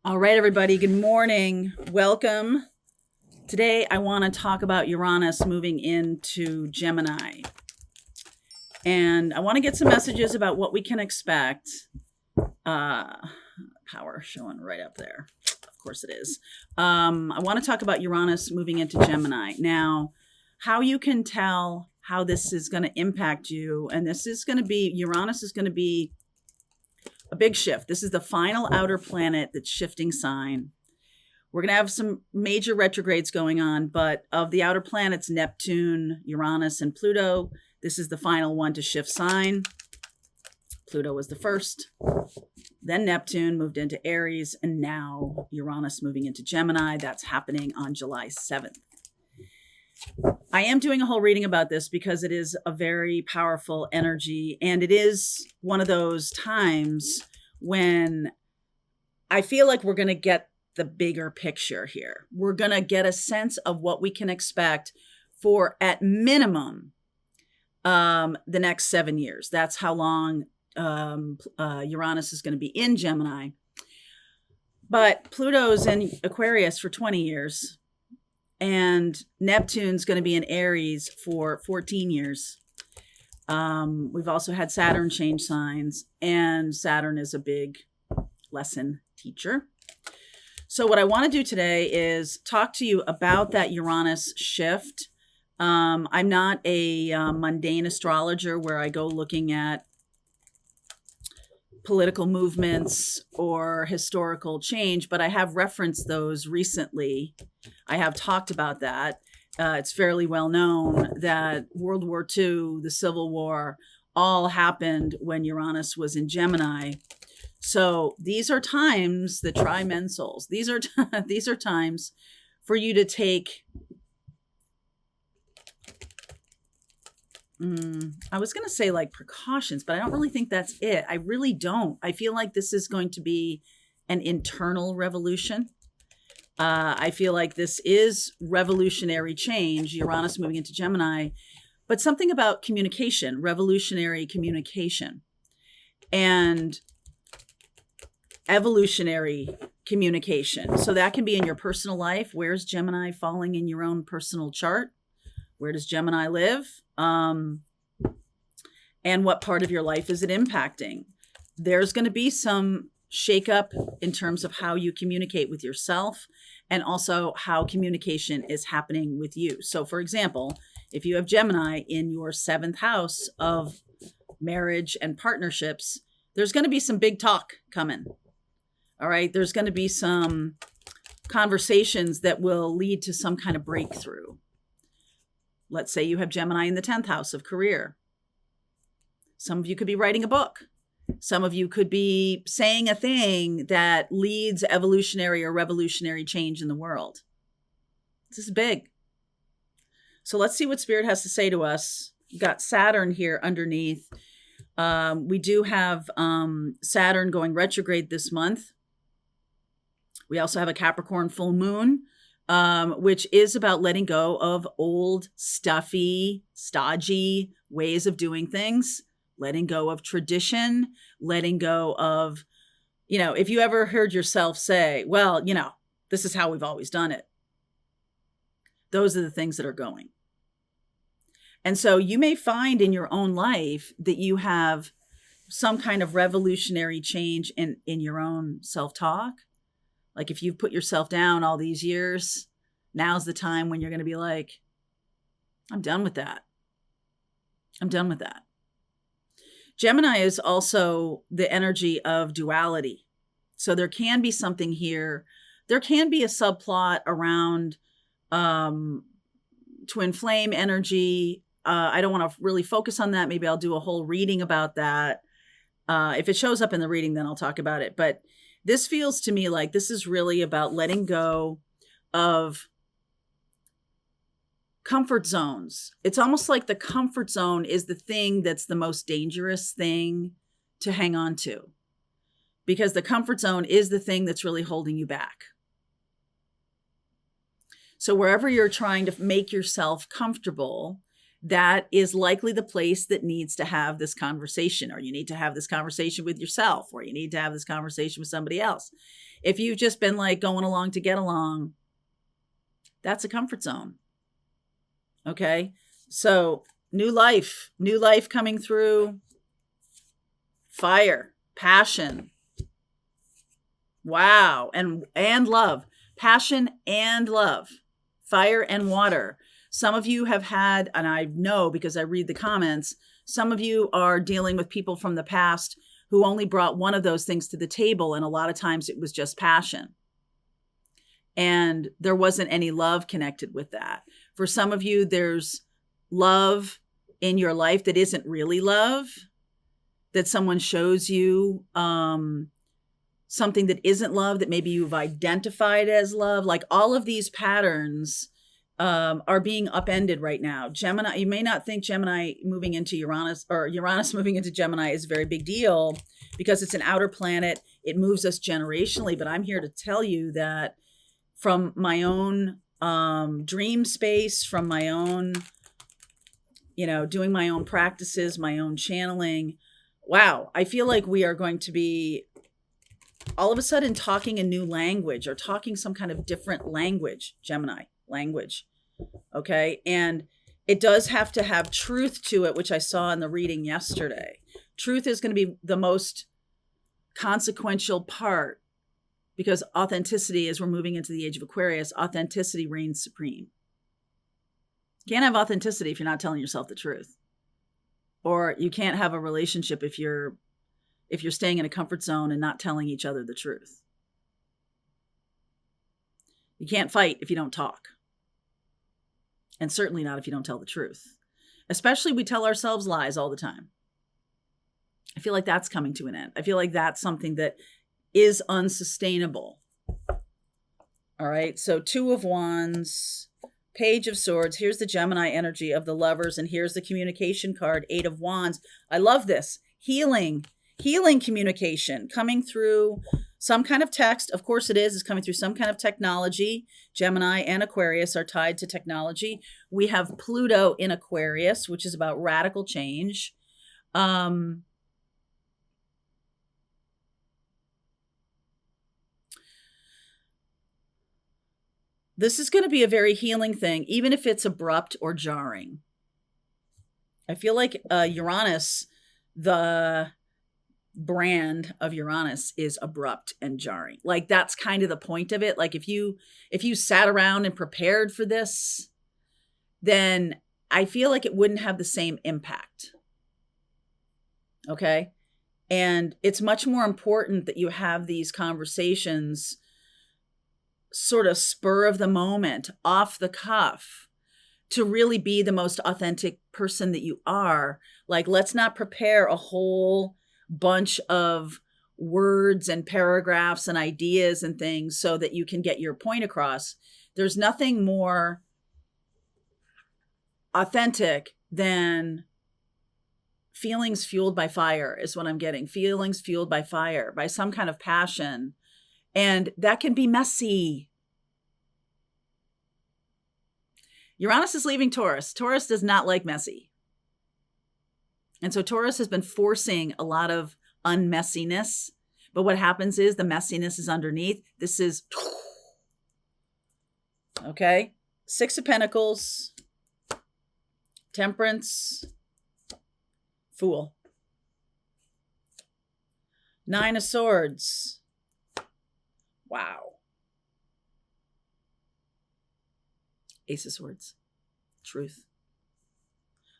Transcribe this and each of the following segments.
All right, everybody. Good morning. Welcome. Today, I want to talk about Uranus moving into Gemini. And I want to get some messages about what we can expect. Power showing right up there. Of course it is. I want to talk about Uranus moving into Gemini. Now, how you can tell how this is going to impact you. And this is going to be, Uranus is going to be a big shift. This is the final outer planet that's shifting sign. We're going to have some major retrogrades going on, but of the outer planets, Neptune, Uranus, and Pluto, this is the final one to shift sign. Pluto was the first. Then Neptune moved into Aries, and now Uranus moving into Gemini. That's happening on July 7th. I am doing a whole reading about this because it is a very powerful energy, and it is one of those times when I feel like we're going to get the bigger picture here. We're going to get a sense of what we can expect for, at minimum, the next 7 years. That's how long Uranus is going to be in Gemini. But Pluto's in Aquarius for 20 years. And Neptune's going to be in Aries for 14 years. We've also had Saturn change signs, and Saturn is a big lesson teacher. So what I want to do today is talk to you about that Uranus shift. I'm not a mundane astrologer where I go looking at political movements or historical change, but I have referenced those recently. I have talked about that. It's fairly well known that World War II, the Civil War, all happened when Uranus was in Gemini. So these are times that try men's souls. These are times for you to take. I was going to say like precautions, but I don't really think that's it. I really don't. I feel like this is going to be an internal revolution. I feel like this is revolutionary change, Uranus moving into Gemini, but something about communication, revolutionary communication, and evolutionary communication. So that can be in your personal life. Where's Gemini falling in your own personal chart? Where does Gemini live? And what part of your life is it impacting? There's going to be some shakeup in terms of how you communicate with yourself and also how communication is happening with you. So, for example, if you have Gemini in your 7th house of marriage and partnerships, there's going to be some big talk coming. All right. There's going to be some conversations that will lead to some kind of breakthrough. Let's say you have Gemini in the 10th house of career. Some of you could be writing a book. Some of you could be saying a thing that leads evolutionary or revolutionary change in the world. This is big. So let's see what Spirit has to say to us. We've got Saturn here underneath. We do have Saturn going retrograde this month. We also have a Capricorn full moon, which is about letting go of old, stuffy, stodgy ways of doing things, letting go of tradition, letting go of, if you ever heard yourself say, well, this is how we've always done it. Those are the things that are going. And so you may find in your own life that you have some kind of revolutionary change in your own self-talk. Like if you've put yourself down all these years, now's the time when you're going to be like, I'm done with that. I'm done with that. Gemini is also the energy of duality. So there can be something here. There can be a subplot around twin flame energy. I don't want to really focus on that. Maybe I'll do a whole reading about that. If it shows up in the reading, then I'll talk about it. But this feels to me like this is really about letting go of comfort zones. It's almost like the comfort zone is the thing that's the most dangerous thing to hang on to, because the comfort zone is the thing that's really holding you back. So wherever you're trying to make yourself comfortable that is likely the place that needs to have this conversation, or you need to have this conversation with yourself, or you need to have this conversation with somebody else. If you've just been like going along to get along, that's a comfort zone. Okay. So new life coming through, fire, passion. Wow. And love, passion and love, fire and water. Some of you have had, and I know because I read the comments, some of you are dealing with people from the past who only brought one of those things to the table. And a lot of times it was just passion. And there wasn't any love connected with that. For some of you, there's love in your life that isn't really love, that someone shows you something that isn't love, that maybe you've identified as love. Like all of these patterns are being upended right now. Gemini, you may not think Gemini moving into Uranus, or Uranus moving into Gemini, is a very big deal because it's an outer planet. It moves us generationally. But I'm here to tell you that from my own dream space, from my own, doing my own practices, my own channeling, wow, I feel like we are going to be all of a sudden talking a new language, or talking some kind of different language, Gemini language. Okay. And it does have to have truth to it, which I saw in the reading yesterday. Truth is going to be the most consequential part, because authenticity, as we're moving into the age of Aquarius, authenticity reigns supreme. You can't have authenticity if you're not telling yourself the truth. Or you can't have a relationship if you're staying in a comfort zone and not telling each other the truth. You can't fight if you don't talk. And certainly not if you don't tell the truth. Especially we tell ourselves lies all the time. I feel like that's coming to an end. I feel like that's something that is unsustainable. All right. So 2 of Wands, Page of Swords. Here's the Gemini energy of the Lovers. And here's the communication card, 8 of Wands. I love this. Healing communication coming through some kind of text. Of course it is. It's coming through some kind of technology. Gemini and Aquarius are tied to technology. We have Pluto in Aquarius, which is about radical change. This is going to be a very healing thing, even if it's abrupt or jarring. I feel like Uranus, the brand of Uranus, is abrupt and jarring. Like that's kind of the point of it. Like if you sat around and prepared for this, then I feel like it wouldn't have the same impact. Okay. And it's much more important that you have these conversations sort of spur of the moment, off the cuff, to really be the most authentic person that you are. Like, let's not prepare a whole bunch of words and paragraphs and ideas and things so that you can get your point across. There's nothing more authentic than feelings fueled by fire, is what I'm getting. Feelings fueled by fire, by some kind of passion. And that can be messy. Uranus is leaving Taurus. Taurus does not like messy. And so Taurus has been forcing a lot of unmessiness. But what happens is the messiness is underneath. This is, okay, 6 of Pentacles, Temperance, Fool, 9 of Swords. Wow. Ace of Swords. Truth.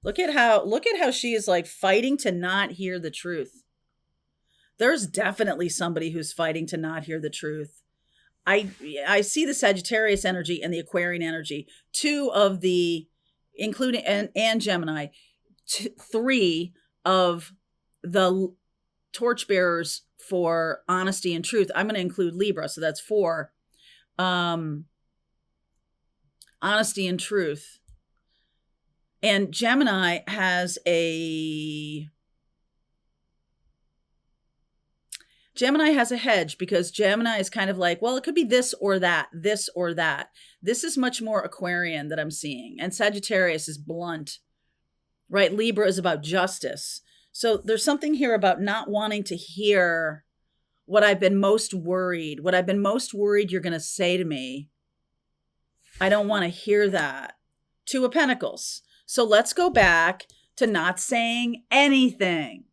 Look at how she is like fighting to not hear the truth. There's definitely somebody who's fighting to not hear the truth. I see the Sagittarius energy and the Aquarian energy. 2 of the, including and Gemini, 3 of the torchbearers for honesty and truth. I'm going to include Libra, so that's 4. Honesty and truth. And Gemini has a hedge, because Gemini is kind of like, well, it could be this or that, this or that. This is much more Aquarian that I'm seeing. And Sagittarius is blunt, right? Libra is about justice. So there's something here about not wanting to hear what I've been most worried you're going to say to me. I don't want to hear that. Two of Pentacles. So let's go back to not saying anything.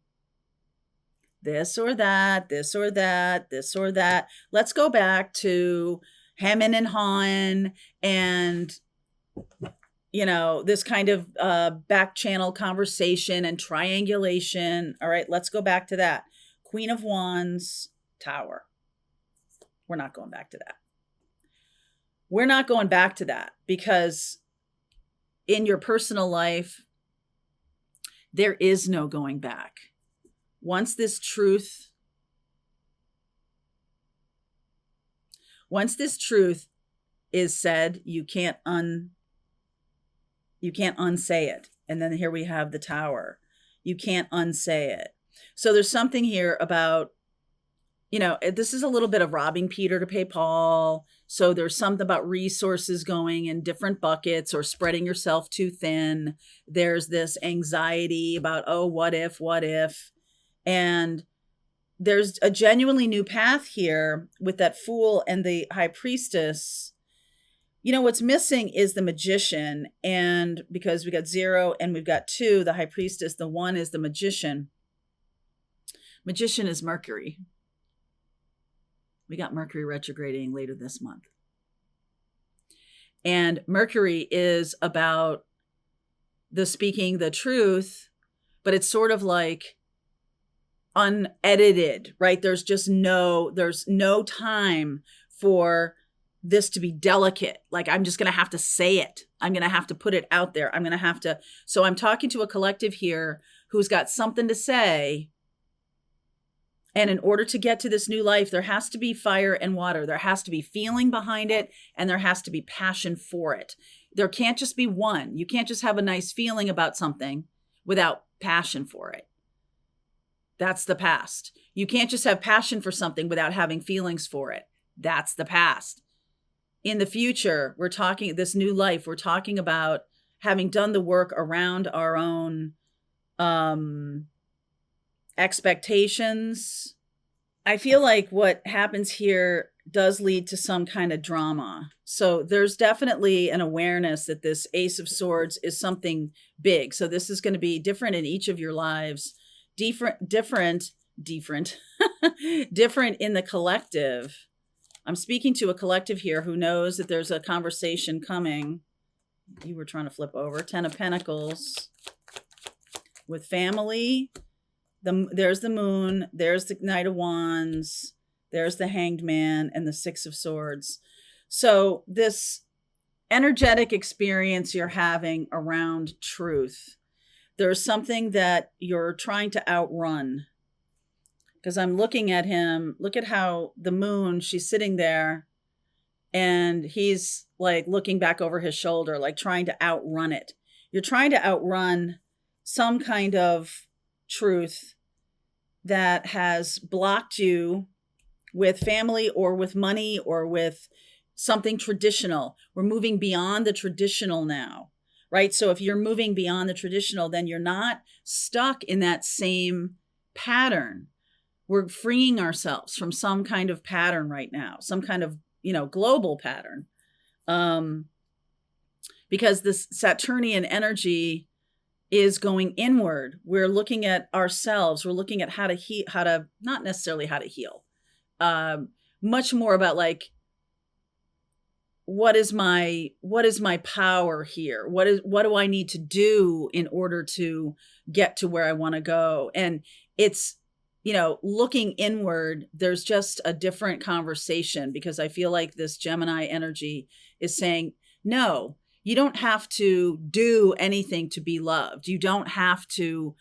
This or that, this or that, this or that. Let's go back to hemming and hawing and, this kind of back channel conversation and triangulation. All right, let's go back to that. Queen of Wands, Tower. We're not going back to that. We're not going back to that because in your personal life, there is no going back. Once this truth is said, you can't unsay it. And then here we have the Tower. You can't unsay it. So there's something here about, this is a little bit of robbing Peter to pay Paul. So there's something about resources going in different buckets or spreading yourself too thin. There's this anxiety about, oh, what if? And there's a genuinely new path here with that Fool and the High Priestess. What's missing is the Magician. And because we got 0 and we've got 2, the High Priestess, the 1 is the Magician. Magician is Mercury. We got Mercury retrograding later this month. And Mercury is about the speaking the truth, but it's sort of like unedited, right? There's no time for this to be delicate. Like, I'm just going to have to say it. I'm going to have to put it out there. So I'm talking to a collective here who's got something to say. And in order to get to this new life, there has to be fire and water. There has to be feeling behind it, and there has to be passion for it. There can't just be one. You can't just have a nice feeling about something without passion for it. That's the past. You can't just have passion for something without having feelings for it. That's the past. In the future, we're talking this new life. We're talking about having done the work around our own expectations. I feel like what happens here does lead to some kind of drama. So there's definitely an awareness that this Ace of Swords is something big. So this is going to be different in each of your lives. Different in the collective. I'm speaking to a collective here who knows that there's a conversation coming. You were trying to flip over. 10 of Pentacles with family. There's the Moon. There's the Knight of Wands. There's the Hanged Man and the 6 of Swords. So this energetic experience you're having around truth, there's something that you're trying to outrun. Because I'm looking at him, look at how the Moon, she's sitting there and he's like looking back over his shoulder, like trying to outrun it. You're trying to outrun some kind of truth that has blocked you with family or with money or with something traditional. We're moving beyond the traditional now, right? So if you're moving beyond the traditional, then you're not stuck in that same pattern. We're freeing ourselves from some kind of pattern right now, some kind of, global pattern. Because this Saturnian energy is going inward. We're looking at ourselves. We're looking at how to not necessarily how to heal. Much more about like, what is my power here? What do I need to do in order to get to where I want to go? And it's, looking inward, there's just a different conversation because I feel like this Gemini energy is saying, no, you don't have to do anything to be loved. You don't have to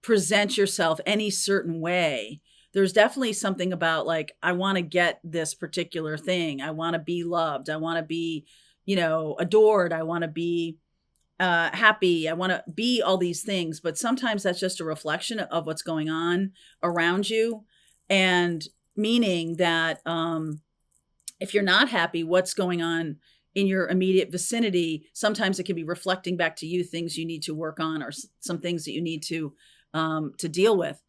present yourself any certain way. There's definitely something about like, I want to get this particular thing. I want to be loved. I want to be, adored. I want to be happy. I want to be all these things. But sometimes that's just a reflection of what's going on around you. And meaning that if you're not happy, what's going on in your immediate vicinity, sometimes it can be reflecting back to you things you need to work on, or some things that you need to deal with.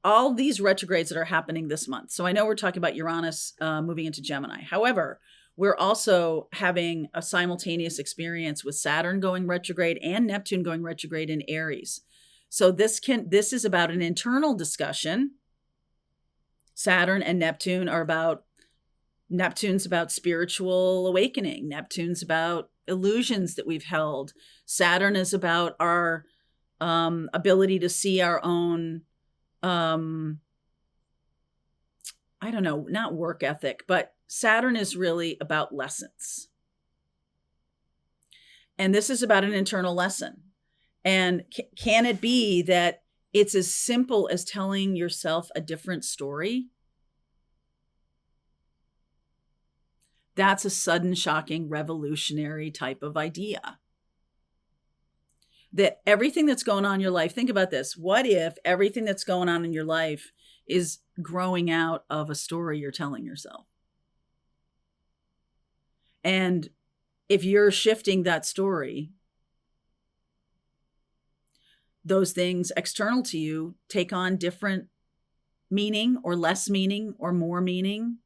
All these retrogrades that are happening this month. So I know we're talking about Uranus moving into Gemini. However, we're also having a simultaneous experience with Saturn going retrograde and Neptune going retrograde in Aries. So this is about an internal discussion. Saturn and Neptune's about spiritual awakening. Neptune's about illusions that we've held. Saturn is about our ability to see our own, I don't know, not work ethic, but Saturn is really about lessons. And this is about an internal lesson. And can it be that it's as simple as telling yourself a different story? That's a sudden, shocking, revolutionary type of idea. That everything that's going on in your life, think about this. What if everything that's going on in your life is growing out of a story you're telling yourself? And if you're shifting that story, those things external to you take on different meaning, or less meaning, or more meaning,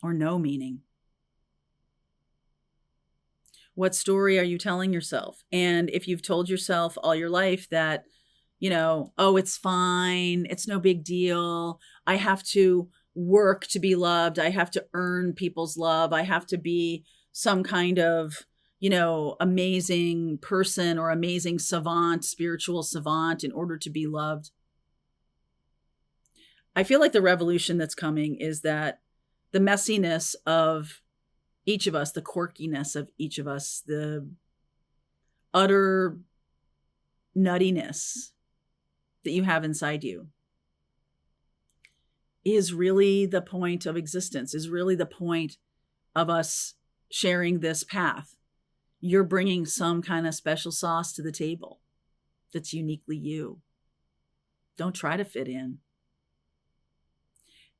or no meaning. What story are you telling yourself? And if you've told yourself all your life that, oh, it's fine, it's no big deal, I have to work to be loved, I have to earn people's love, I have to be some kind of, amazing person or amazing savant, spiritual savant in order to be loved. I feel like the revolution that's coming is that the messiness of each of us, the quirkiness of each of us, the utter nuttiness that you have inside you is really the point of existence, is really the point of us sharing this path. You're bringing some kind of special sauce to the table that's uniquely you. Don't try to fit in.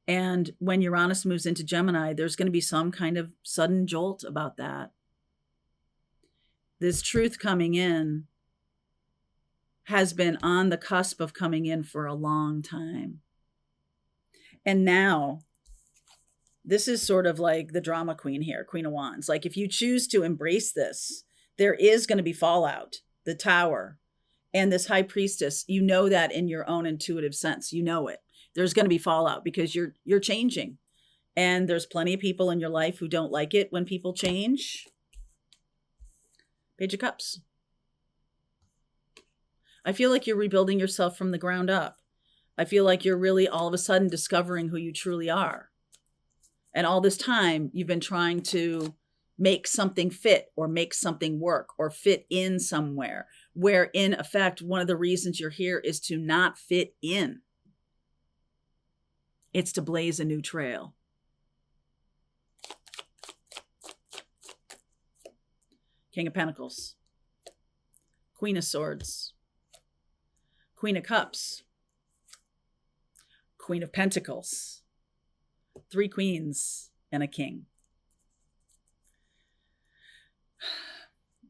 And when Uranus moves into Gemini, there's going to be some kind of sudden jolt about that. This truth coming in has been on the cusp of coming in for a long time. And now, this is sort of like the drama queen here, Queen of Wands. Like, if you choose to embrace this, there is going to be fallout. The Tower and this High Priestess, you know that in your own intuitive sense. You know it. There's going to be fallout because you're changing. And there's plenty of people in your life who don't like it when people change. Page of Cups. I feel like you're rebuilding yourself from the ground up. I feel like you're really all of a sudden discovering who you truly are. And all this time, you've been trying to make something fit or make something work or fit in somewhere, where in effect, one of the reasons you're here is to not fit in. It's to blaze a new trail. King of Pentacles. Queen of Swords. Queen of Cups. Queen of Pentacles. 3 queens and a king.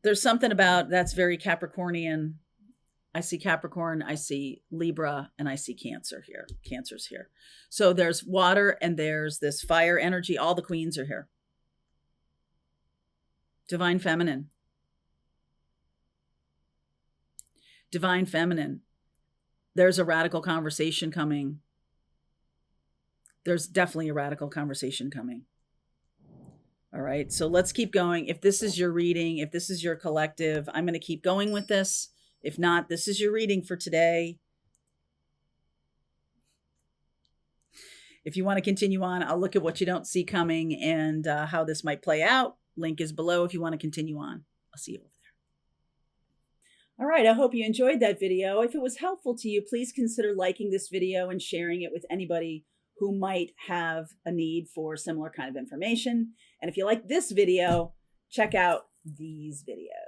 There's something about that's very Capricornian. I see Capricorn, I see Libra, and I see Cancer here. Cancer's here. So there's water and there's this fire energy. All the queens are here. Divine Feminine. Divine Feminine. There's a radical conversation coming. There's definitely a radical conversation coming. All right, so let's keep going. If this is your reading, if this is your collective, I'm going to keep going with this. If not, this is your reading for today. If you want to continue on, I'll look at what you don't see coming and how this might play out. Link is below if you want to continue on. I'll see you over there. All right, I hope you enjoyed that video. If it was helpful to you, please consider liking this video and sharing it with anybody who might have a need for similar kind of information. And if you like this video, check out these videos.